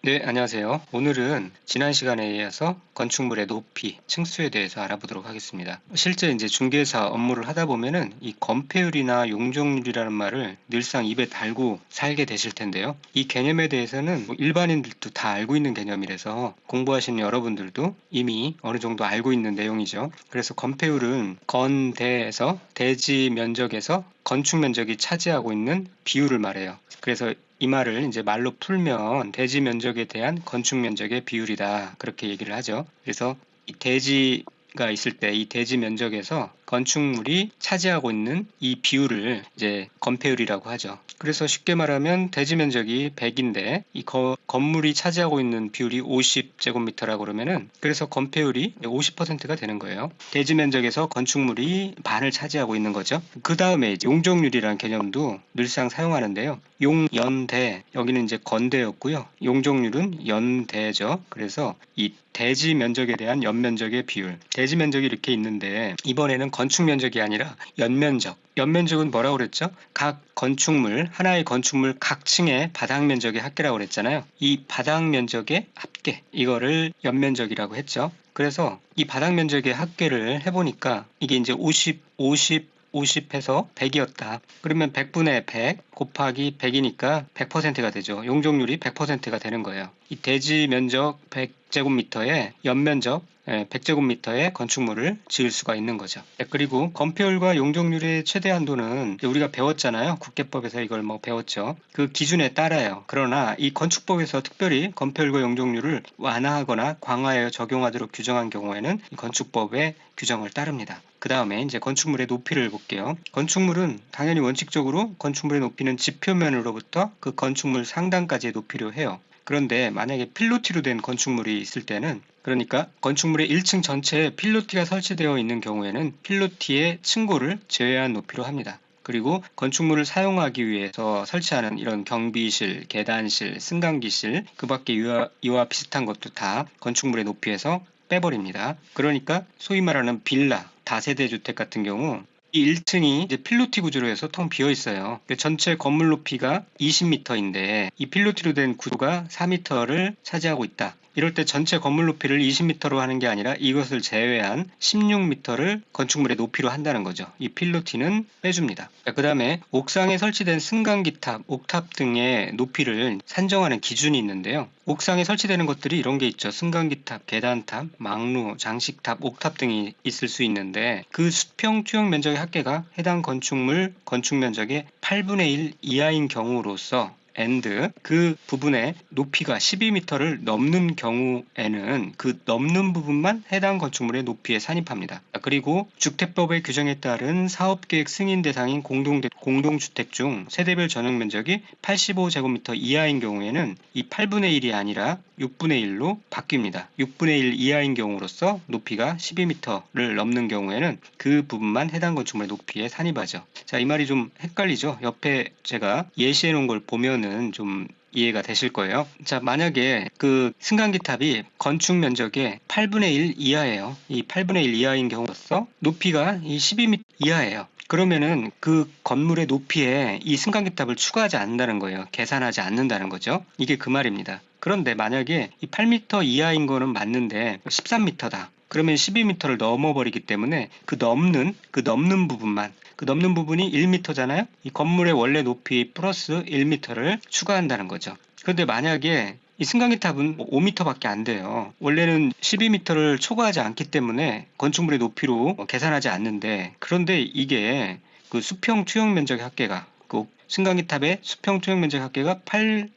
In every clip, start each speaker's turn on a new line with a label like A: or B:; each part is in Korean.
A: 네, 안녕하세요. 오늘은 지난 시간에 이어서 건축물의 높이, 층수에 대해서 알아보도록 하겠습니다. 실제 이제 중개사 업무를 하다 보면은 이 건폐율이나 용적률이라는 말을 늘상 입에 달고 살게 되실 텐데요. 이 개념에 대해서는 뭐 일반인들도 다 알고 있는 개념이라서 공부하시는 여러분들도 이미 어느 정도 알고 있는 내용이죠. 그래서 건폐율은 건대에서 대지 면적에서 건축 면적이 차지하고 있는 비율을 말해요. 그래서 이 말을 이제 말로 풀면 대지 면적에 대한 건축 면적의 비율이다. 그렇게 얘기를 하죠. 그래서 이 대지가 있을 때 이 대지 면적에서 건축물이 차지하고 있는 이 비율을 이제 건폐율이라고 하죠. 그래서 쉽게 말하면 대지 면적이 100인데 이 건물이 차지하고 있는 비율이 50제곱미터라고 그러면은 그래서 건폐율이 50%가 되는 거예요. 대지 면적에서 건축물이 반을 차지하고 있는 거죠. 그 다음에 용적률이라는 개념도 늘상 사용하는데요. 용연대 여기는 이제 건대였고요. 용적률은 연대죠. 그래서 이 대지 면적에 대한 연면적의 비율. 대지 면적이 이렇게 있는데 이번에는 건축 면적이 아니라 연면적. 연면적은 뭐라고 그랬죠? 각 건축물, 하나의 건축물 각 층의 바닥 면적의 합계라고 그랬잖아요. 이 바닥 면적의 합계. 이거를 연면적이라고 했죠. 그래서 이 바닥 면적의 합계를 해보니까 이게 이제 50 해서 100이었다. 그러면 100분의 100 곱하기 100이니까 100%가 되죠. 용적률이 100%가 되는 거예요. 이 대지 면적 100제곱미터에 연면적 100제곱미터의 건축물을 지을 수가 있는 거죠. 그리고 건폐율과 용적률의 최대 한도는 우리가 배웠잖아요. 국계법에서 이걸 뭐 배웠죠. 그 기준에 따라요. 그러나 이 건축법에서 특별히 건폐율과 용적률을 완화하거나 강화하여 적용하도록 규정한 경우에는 이 건축법의 규정을 따릅니다. 그 다음에 이제 건축물의 높이를 볼게요. 건축물은 당연히 원칙적으로 건축물의 높이는 지표면으로부터 그 건축물 상단까지의 높이로 해요. 그런데 만약에 필로티로 된 건축물이 있을 때는 그러니까 건축물의 1층 전체에 필로티가 설치되어 있는 경우에는 필로티의 층고를 제외한 높이로 합니다. 그리고 건축물을 사용하기 위해서 설치하는 이런 경비실, 계단실, 승강기실, 그 밖에 이와 비슷한 것도 다 건축물의 높이에서 빼버립니다. 그러니까 소위 말하는 빌라, 다세대 주택 같은 경우 이 1층이 이제 필로티 구조로 해서 텅 비어 있어요. 전체 건물 높이가 20m인데 이 필로티로 된 구조가 4m를 차지하고 있다. 이럴 때 전체 건물 높이를 20m로 하는 게 아니라 이것을 제외한 16m를 건축물의 높이로 한다는 거죠. 이 필로티는 빼줍니다. 그 다음에 옥상에 설치된 승강기탑, 옥탑 등의 높이를 산정하는 기준이 있는데요. 옥상에 설치되는 것들이 이런 게 있죠. 승강기탑, 계단탑, 망루, 장식탑, 옥탑 등이 있을 수 있는데 그 수평 투영 면적의 합계가 해당 건축물 건축 면적의 8분의 1 이하인 경우로서 그 부분의 높이가 12m를 넘는 경우에는 그 넘는 부분만 해당 건축물의 높이에 산입합니다. 그리고 주택법의 규정에 따른 사업계획 승인 대상인 공동주택 중 세대별 전용 면적이 85제곱미터 이하인 경우에는 이 8분의 1이 아니라 6분의 1로 바뀝니다. 6분의 1 이하인 경우로서 높이가 12m를 넘는 경우에는 그 부분만 해당 건축물의 높이에 산입하죠. 자, 이 말이 좀 헷갈리죠? 옆에 제가 예시해 놓은 걸 보면은 좀 이해가 되실 거예요. 자, 만약에 그 승강기탑이 건축 면적의 8분의 1 이하예요. 이 8분의 1 이하인 경우로서 높이가 이 12m 이하예요. 그러면은 그 건물의 높이에 이 승강기탑을 추가하지 않는다는 거예요. 계산하지 않는다는 거죠. 이게 그 말입니다. 그런데 만약에 이 8m 이하인 거는 맞는데 13m다. 그러면 12m를 넘어버리기 때문에 그 넘는 부분이 1m잖아요. 이 건물의 원래 높이 플러스 1m를 추가한다는 거죠. 그런데 만약에 이 승강기탑은 5m밖에 안 돼요. 원래는 12m를 초과하지 않기 때문에 건축물의 높이로 계산하지 않는데 그런데 이게 그 수평 투영 면적의 합계가 그 승강기탑의 수평 투영 면적 합계가 8분의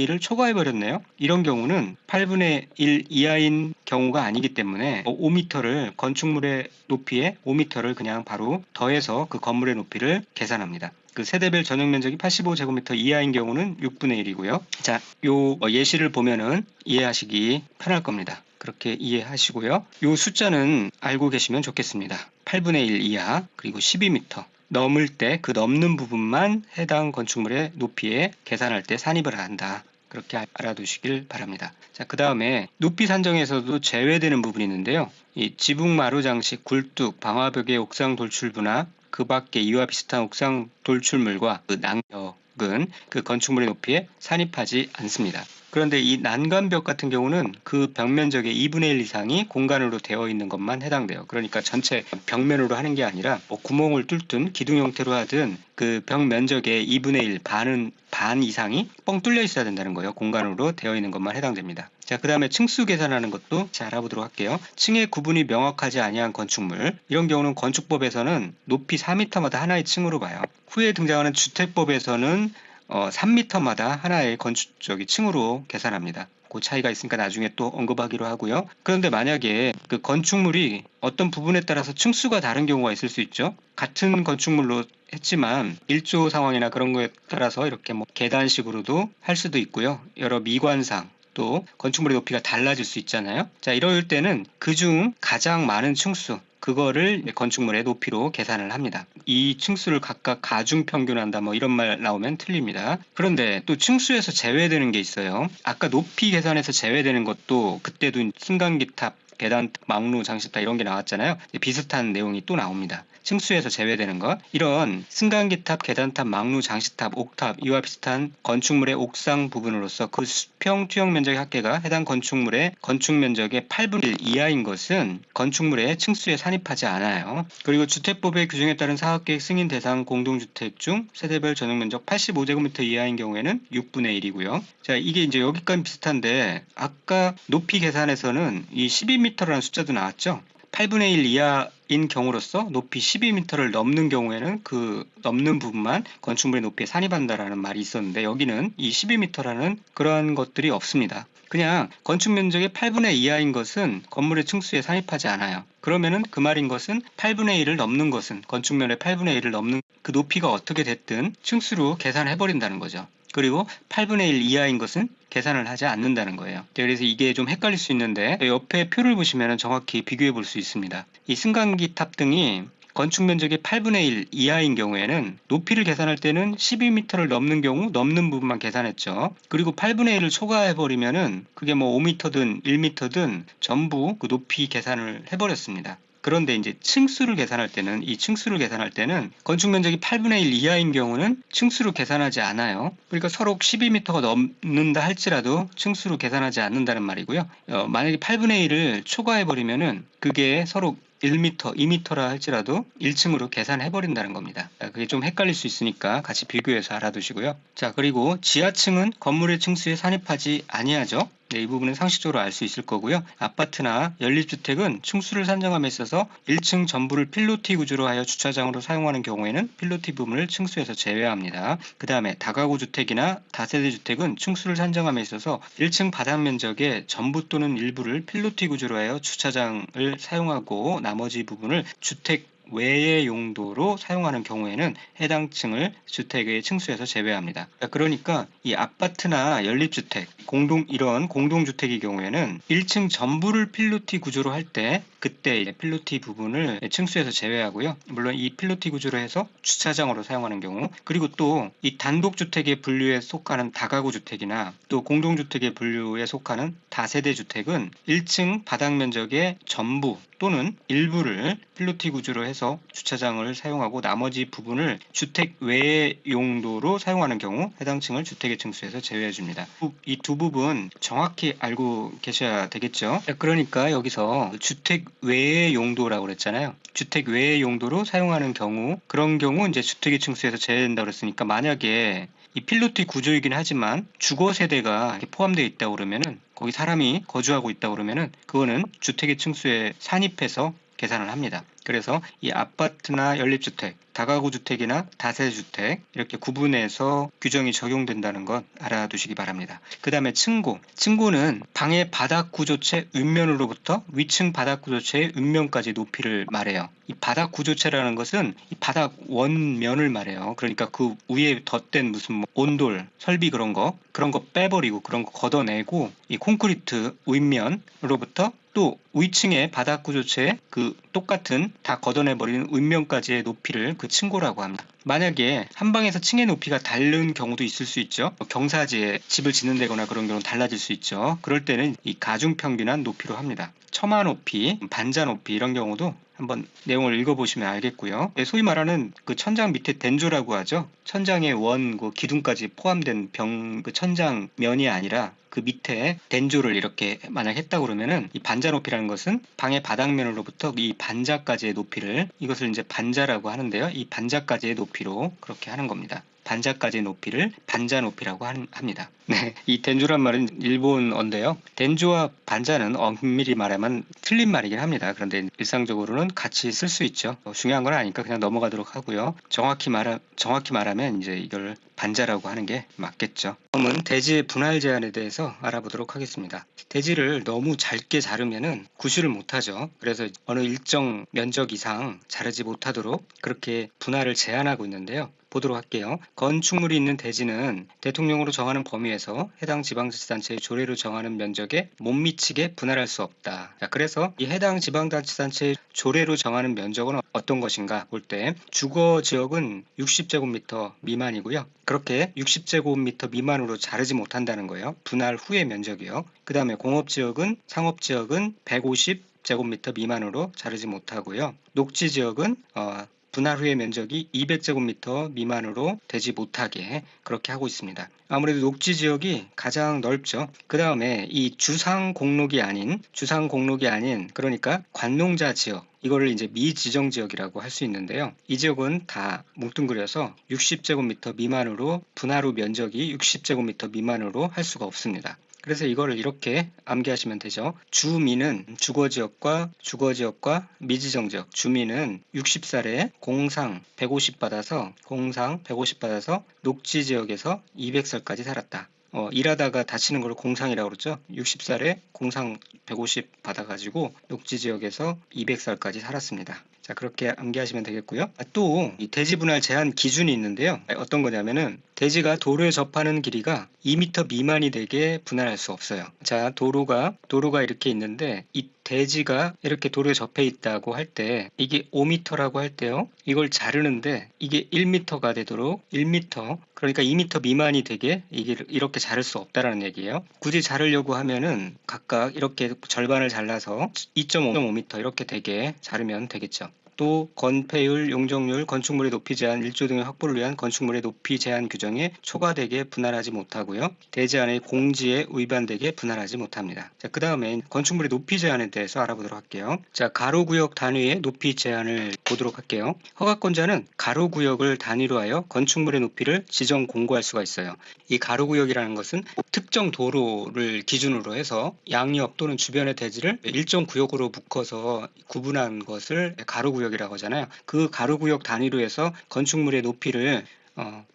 A: 1을 초과해버렸네요. 이런 경우는 8분의 1 이하인 경우가 아니기 때문에 5m를 건축물의 높이에 5m를 그냥 바로 더해서 그 건물의 높이를 계산합니다. 그 세대별 전용 면적이 85제곱미터 이하인 경우는 6분의 1이고요. 자, 요 예시를 보면은 이해하시기 편할 겁니다. 그렇게 이해하시고요. 요 숫자는 알고 계시면 좋겠습니다. 8분의 1 이하 그리고 12m. 넘을 때 그 넘는 부분만 해당 건축물의 높이에 계산할 때 산입을 한다. 그렇게 알아두시길 바랍니다. 자, 그 다음에 높이 산정에서도 제외되는 부분이 있는데요. 이 지붕 마루 장식, 굴뚝, 방화벽의 옥상 돌출부나 그 밖에 이와 비슷한 옥상 돌출물과 그 낭벽은 그 건축물의 높이에 산입하지 않습니다. 그런데 이 난간벽 같은 경우는 그 벽 면적의 2분의 1 이상이 공간으로 되어 있는 것만 해당돼요. 그러니까 전체 벽면으로 하는 게 아니라 뭐 구멍을 뚫든 기둥 형태로 하든 그 벽 면적의 2분의 1 반 이상이 뻥 뚫려 있어야 된다는 거예요. 공간으로 되어 있는 것만 해당됩니다. 자, 그 다음에 층수 계산하는 것도 잘 알아보도록 할게요. 층의 구분이 명확하지 아니한 건축물, 이런 경우는 건축법에서는 높이 4m마다 하나의 층으로 봐요. 후에 등장하는 주택법에서는 3m마다 하나의 층으로 계산합니다. 그 차이가 있으니까 나중에 또 언급하기로 하고요. 그런데 만약에 그 건축물이 어떤 부분에 따라서 층수가 다른 경우가 있을 수 있죠. 같은 건축물로 했지만 일조 상황이나 그런 거에 따라서 이렇게 뭐 계단식으로도 할 수도 있고요. 여러 미관상 또 건축물의 높이가 달라질 수 있잖아요. 자, 이럴 때는 그중 가장 많은 층수, 그거를 건축물의 높이로 계산을 합니다. 이 층수를 각각 가중 평균한다 뭐 이런 말 나오면 틀립니다. 그런데 또 층수에서 제외되는 게 있어요. 아까 높이 계산에서 제외되는 것도 그때도 승강기탑, 계단, 망루, 장식탑 이런 게 나왔잖아요. 비슷한 내용이 또 나옵니다. 층수에서 제외되는 것, 이런 승강기탑, 계단탑, 망루, 장식탑, 옥탑 이와 비슷한 건축물의 옥상 부분으로서 그 수평 투영 면적의 합계가 해당 건축물의 건축 면적의 8분의 1 이하인 것은 건축물의 층수에 산입하지 않아요. 그리고 주택법의 규정에 따른 사업계획 승인 대상 공동주택 중 세대별 전용 면적 85제곱미터 이하인 경우에는 6분의 1이고요. 자, 이게 이제 여기까지 비슷한데 아까 높이 계산에서는 이 12m라는 숫자도 나왔죠. 8분의 1 이하인 경우로서 높이 12m를 넘는 경우에는 그 넘는 부분만 건축물의 높이에 산입한다라는 말이 있었는데 여기는 이 12m라는 그런 것들이 없습니다. 그냥 건축 면적의 8분의 2 이하인 것은 건물의 층수에 산입하지 않아요. 그러면은 그 말인 것은 8분의 1을 넘는 것은 건축면의 8분의 1을 넘는 그 높이가 어떻게 됐든 층수로 계산해 버린다는 거죠. 그리고 8분의 1 이하인 것은 계산을 하지 않는다는 거예요. 그래서 이게 좀 헷갈릴 수 있는데 옆에 표를 보시면 정확히 비교해 볼 수 있습니다. 이 승강기 탑 등이 건축 면적의 8분의 1 이하인 경우에는 높이를 계산할 때는 12m를 넘는 경우 넘는 부분만 계산했죠. 그리고 8분의 1을 초과해 버리면은 그게 뭐 5m든 1m든 전부 그 높이 계산을 해버렸습니다. 그런데 이제 층수를 계산할 때는 건축 면적이 8분의 1 이하인 경우는 층수로 계산하지 않아요. 그러니까 서로 12m가 넘는다 할지라도 층수로 계산하지 않는다는 말이고요. 만약에 8분의 1을 초과해 버리면은 그게 서로 1m, 2m라 할지라도 1층으로 계산해 버린다는 겁니다. 그게 좀 헷갈릴 수 있으니까 같이 비교해서 알아두시고요. 자, 그리고 지하층은 건물의 층수에 산입하지 아니하죠. 네, 이 부분은 상식적으로 알 수 있을 거고요. 아파트나 연립주택은 층수를 산정함에 있어서 1층 전부를 필로티 구조로 하여 주차장으로 사용하는 경우에는 필로티 부분을 층수에서 제외합니다. 그 다음에 다가구 주택이나 다세대 주택은 층수를 산정함에 있어서 1층 바닥 면적의 전부 또는 일부를 필로티 구조로 하여 주차장을 사용하고 나머지 부분을 주택 외의 용도로 사용하는 경우에는 해당 층을 주택의 층수에서 제외합니다. 그러니까 이 아파트나 연립주택, 이런 공동주택의 경우에는 1층 전부를 필로티 구조로 할 때 그때 필로티 부분을 층수에서 제외하고요. 물론 이 필로티 구조로 해서 주차장으로 사용하는 경우, 그리고 또 이 단독주택의 분류에 속하는 다가구 주택이나 또 공동주택의 분류에 속하는 다세대 주택은 1층 바닥 면적의 전부 또는 일부를 필로티 구조로 해서 주차장을 사용하고 나머지 부분을 주택 외의 용도로 사용하는 경우 해당 층을 주택의 층수에서 제외해 줍니다. 이 두 부분 정확히 알고 계셔야 되겠죠. 그러니까 여기서 주택 외의 용도라고 그랬잖아요. 주택 외의 용도로 사용하는 경우, 그런 경우 이제 주택의 층수에서 제외된다고 그랬으니까 만약에 이 필로티 구조이긴 하지만 주거 세대가 포함되어 있다고 그러면은 거기 사람이 거주하고 있다고 그러면은 그거는 주택의 층수에 산입해서 계산을 합니다. 그래서 이 아파트나 연립주택, 다가구 주택이나 다세대 주택 이렇게 구분해서 규정이 적용된다는 것 알아두시기 바랍니다. 그 다음에 층고. 층고는 방의 바닥 구조체 윗면으로부터 위층 바닥 구조체의 윗면까지 높이를 말해요. 이 바닥 구조체라는 것은 이 바닥 원면을 말해요. 그러니까 그 위에 덧댄 무슨 뭐 온돌, 설비 그런 거 빼버리고 그런 거 걷어내고 이 콘크리트 윗면으로부터 또 위층의 바닥 구조체의 그 똑같은 다 걷어내버리는 윗면까지의 높이를 그 층고라고 합니다. 만약에 한 방에서 층의 높이가 다른 경우도 있을 수 있죠. 경사지에 집을 짓는다거나 그런 경우는 달라질 수 있죠. 그럴 때는 이 가중평균한 높이로 합니다. 처마 높이, 반자 높이 이런 경우도 한번 내용을 읽어보시면 알겠고요. 소위 말하는 그 천장 밑에 den조라고 하죠. 천장의 원, 그 기둥까지 포함된 그 천장 면이 아니라 그 밑에 den조를 이렇게 만약 했다고 그러면은 이 반자 높이라는 것은 방의 바닥면으로부터 이 반자까지의 높이를 이것을 이제 반자라고 하는데요. 이 반자까지의 높이로 그렇게 하는 겁니다. 반자까지의 높이를 반자 높이라고 합니다. 네, 이 den조란 말은 일본어인데요. den조와 반자는 엄밀히 말하면 틀린 말이긴 합니다. 그런데 일상적으로는 같이 쓸 수 있죠. 중요한 건 아니니까 그냥 넘어가도록 하고요. 정확히 말하면 이제 이걸 반자라고 하는 게 맞겠죠. 다음은 대지의 분할 제한에 대해서 알아보도록 하겠습니다. 대지를 너무 짧게 자르면은 구실을 못하죠. 그래서 어느 일정 면적 이상 자르지 못하도록 그렇게 분할을 제한하고 있는데요. 보도록 할게요. 건축물이 있는 대지는 대통령으로 정하는 범위에서 해당 지방자치단체의 조례로 정하는 면적에 못 미치게 분할할 수 없다. 자, 그래서 이 해당 지방자치단체의 조례로 정하는 면적은 어떤 것인가 볼 때 주거지역은 60제곱미터 미만이고요. 그렇게 60제곱미터 미만으로 자르지 못한다는 거예요. 분할 후의 면적이요. 그 다음에 공업지역은 상업지역은 150제곱미터 미만으로 자르지 못하고요. 녹지지역은 분할 후의 면적이 200제곱미터 미만으로 되지 못하게 그렇게 하고 있습니다. 아무래도 녹지 지역이 가장 넓죠. 그 다음에 이 주상 공록이 아닌 그러니까 관농자 지역 이거를 이제 미지정 지역이라고 할 수 있는데요. 이 지역은 다 뭉뚱그려서 60제곱미터 미만으로 분할 후 면적이 60제곱미터 미만으로 할 수가 없습니다. 그래서 이거를 이렇게 암기하시면 되죠. 주민은 주거지역과 미지정지역 주민은 60살에 공상 150 받아서 녹지지역에서 200살까지 살았다. 일하다가 다치는 걸 공상이라고 그러죠. 60살에 공상 150 받아가지고 녹지지역에서 200살까지 살았습니다. 자, 그렇게 암기하시면 되겠고요. 또 이 대지 분할 제한 기준이 있는데요. 어떤 거냐면은 대지가 도로에 접하는 길이가 2m 미만이 되게 분할할 수 없어요. 자, 도로가 이렇게 있는데 이 대지가 이렇게 도로에 접해 있다고 할 때 이게 5m라고 할 때요. 이걸 자르는데 이게 1m가 되도록 1m 그러니까 2m 미만이 되게 이게 이렇게 자를 수 없다라는 얘기예요. 굳이 자르려고 하면은 각각 이렇게 절반을 잘라서 2.5m 이렇게 되게 자르면 되겠죠. 또 건폐율, 용적률, 건축물의 높이 제한, 일조 등의 확보를 위한 건축물의 높이 제한 규정에 초과되게 분할하지 못하고요. 대지 안의 공지에 위반되게 분할하지 못합니다. 자, 그 다음에 건축물의 높이 제한에 대해서 알아보도록 할게요. 자, 가로구역 단위의 높이 제한을 보도록 할게요. 허가권자는 가로구역을 단위로 하여 건축물의 높이를 지정 공고할 수가 있어요. 이 가로구역이라는 것은 특정 도로를 기준으로 해서 양옆 또는 주변의 대지를 일정 구역으로 묶어서 구분한 것을 가로구역이라고 하잖아요. 그 가로구역 단위로 해서 건축물의 높이를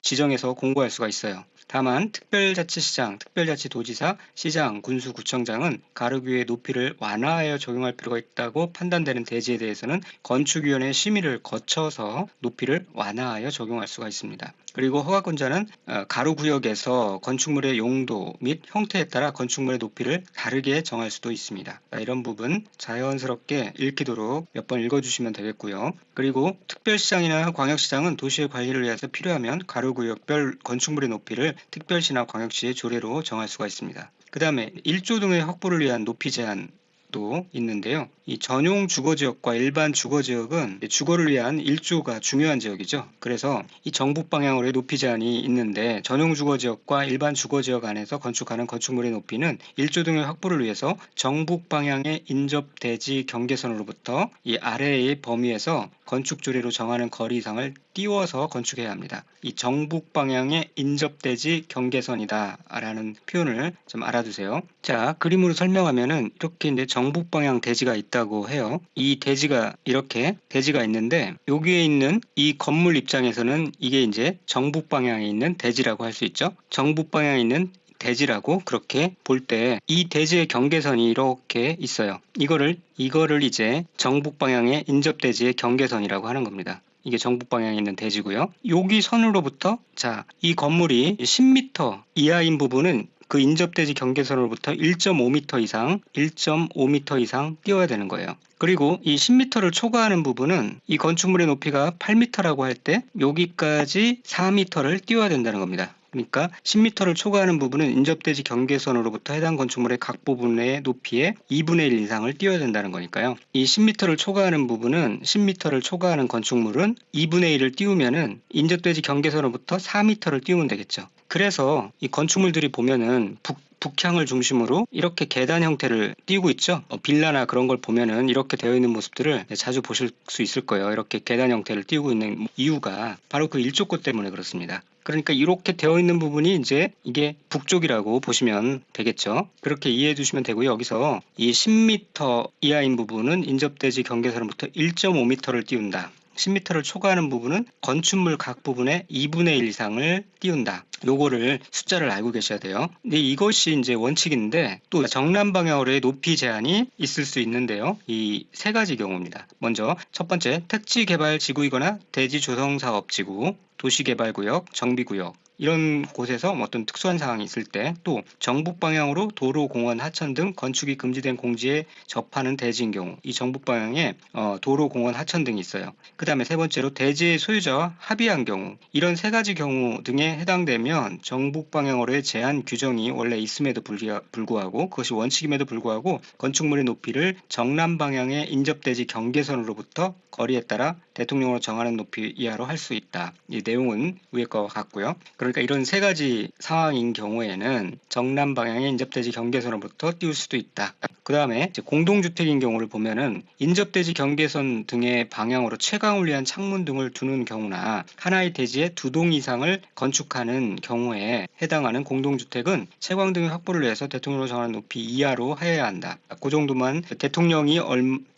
A: 지정해서 공고할 수가 있어요. 다만 특별자치시장, 특별자치도지사, 시장, 군수, 구청장은 가로구역의 높이를 완화하여 적용할 필요가 있다고 판단되는 대지에 대해서는 건축위원회 심의를 거쳐서 높이를 완화하여 적용할 수가 있습니다. 그리고 허가권자는 가로구역에서 건축물의 용도 및 형태에 따라 건축물의 높이를 다르게 정할 수도 있습니다. 이런 부분 자연스럽게 읽히도록 몇 번 읽어주시면 되겠고요. 그리고 특별시장이나 광역시장은 도시의 관리를 위해서 필요하면 가로구역별 건축물의 높이를 특별시나 광역시의 조례로 정할 수가 있습니다. 그 다음에 1조 등의 확보를 위한 높이 제한 도 있는데요. 이 전용 주거지역과 일반 주거지역은 주거를 위한 1조가 중요한 지역이죠. 그래서 이 정북 방향으로의 높이 제한이 있는데 전용 주거지역과 일반 주거지역 안에서 건축하는 건축물의 높이는 1조 등의 확보를 위해서 정북 방향의 인접 대지 경계선으로부터 이 아래의 범위에서 건축조례로 정하는 거리 이상을 띄워서 건축해야 합니다. 이 정북 방향의 인접대지 경계선이다 라는 표현을 좀 알아두세요. 자, 그림으로 설명하면은 이렇게 이제 정북 방향 대지가 있다고 해요. 이 대지가 이렇게 대지가 있는데 여기에 있는 이 건물 입장에서는 이게 이제 정북 방향에 있는 대지라고 할 수 있죠. 정북 방향에 있는 대지라고 그렇게 볼 때 이 대지의 경계선이 이렇게 있어요. 이거를 이제 정북 방향의 인접대지의 경계선이라고 하는 겁니다. 이게 정북 방향에 있는 대지고요. 여기 선으로부터 자, 이 건물이 10m 이하인 부분은 그 인접대지 경계선으로부터 1.5m 이상 띄워야 되는 거예요. 그리고 이 10m를 초과하는 부분은 이 건축물의 높이가 8m라고 할 때 여기까지 4m를 띄워야 된다는 겁니다. 그러니까 10m를 초과하는 부분은 인접대지 경계선으로부터 해당 건축물의 각 부분의 높이의 2분의 1 이상을 띄워야 된다는 거니까요. 이 10m를 초과하는 부분은 10m를 초과하는 건축물은 2분의 1을 띄우면은 인접대지 경계선으로부터 4m를 띄우면 되겠죠. 그래서 이 건축물들이 보면은 북향을 중심으로 이렇게 계단 형태를 띄우고 있죠. 빌라나 그런 걸 보면은 이렇게 되어 있는 모습들을 자주 보실 수 있을 거예요. 이렇게 계단 형태를 띄우고 있는 이유가 바로 그 일조권 때문에 그렇습니다. 그러니까 이렇게 되어 있는 부분이 이제 이게 북쪽이라고 보시면 되겠죠. 그렇게 이해해 주시면 되고요. 여기서 이 10m 이하인 부분은 인접대지 경계선으로부터 1.5m를 띄운다. 10m를 초과하는 부분은 건축물 각 부분의 2분의 1 이상을 띄운다. 요거를 숫자를 알고 계셔야 돼요. 근데 이것이 이제 원칙인데 또 정남 방향으로의 높이 제한이 있을 수 있는데요. 이 세 가지 경우입니다. 먼저 첫 번째, 택지 개발 지구이거나 대지 조성 사업 지구, 도시개발구역, 정비구역 이런 곳에서 어떤 특수한 상황이 있을 때, 또 정북 방향으로 도로, 공원, 하천 등 건축이 금지된 공지에 접하는 대지인 경우, 이 정북 방향에 도로, 공원, 하천 등이 있어요. 그 다음에 세 번째로 대지의 소유자와 합의한 경우, 이런 세 가지 경우 등에 해당되면 정북 방향으로의 제한 규정이 원래 있음에도 불구하고, 그것이 원칙임에도 불구하고 건축물의 높이를 정남 방향의 인접대지 경계선으로부터 거리에 따라 대통령으로 정하는 높이 이하로 할 수 있다. 이 내용은 위에 거와 같고요. 그러니까 이런 세 가지 상황인 경우에는 정남 방향의 인접대지 경계선으로부터 띄울 수도 있다. 그 다음에 공동주택인 경우를 보면은 인접대지 경계선 등의 방향으로 채광을 위한 창문 등을 두는 경우나 하나의 대지에 2동 이상을 건축하는 경우에 해당하는 공동주택은 채광 등의 확보를 위해서 대통령으로 정하는 높이 이하로 하여야 한다. 그 정도만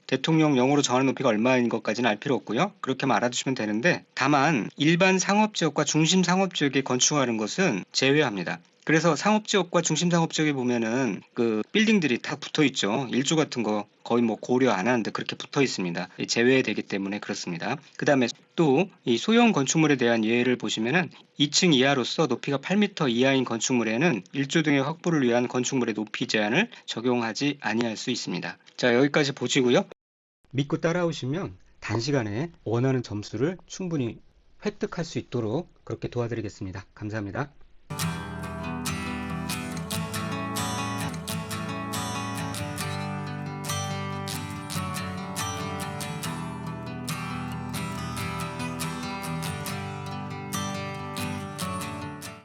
A: 대통령령으로 정하는 높이가 얼마인 것까지는 알 필요 없고요. 그렇게만 알아두시면 되는데, 다만 일반 상업지역과 중심 상업지역에 건축하는 것은 제외합니다. 그래서 상업지역과 중심 상업지역에 보면은 그 빌딩들이 다 붙어 있죠. 일조 같은 거 거의 뭐 고려 안 하는데 그렇게 붙어 있습니다. 제외되기 때문에 그렇습니다. 그 다음에 또 이 소형 건축물에 대한 예를 보시면은 2층 이하로서 높이가 8m 이하인 건축물에는 일조 등의 확보를 위한 건축물의 높이 제한을 적용하지 아니할 수 있습니다. 자, 여기까지 보시고요. 믿고 따라오시면 단시간에 원하는 점수를 충분히 획득할 수 있도록 그렇게 도와드리겠습니다. 감사합니다.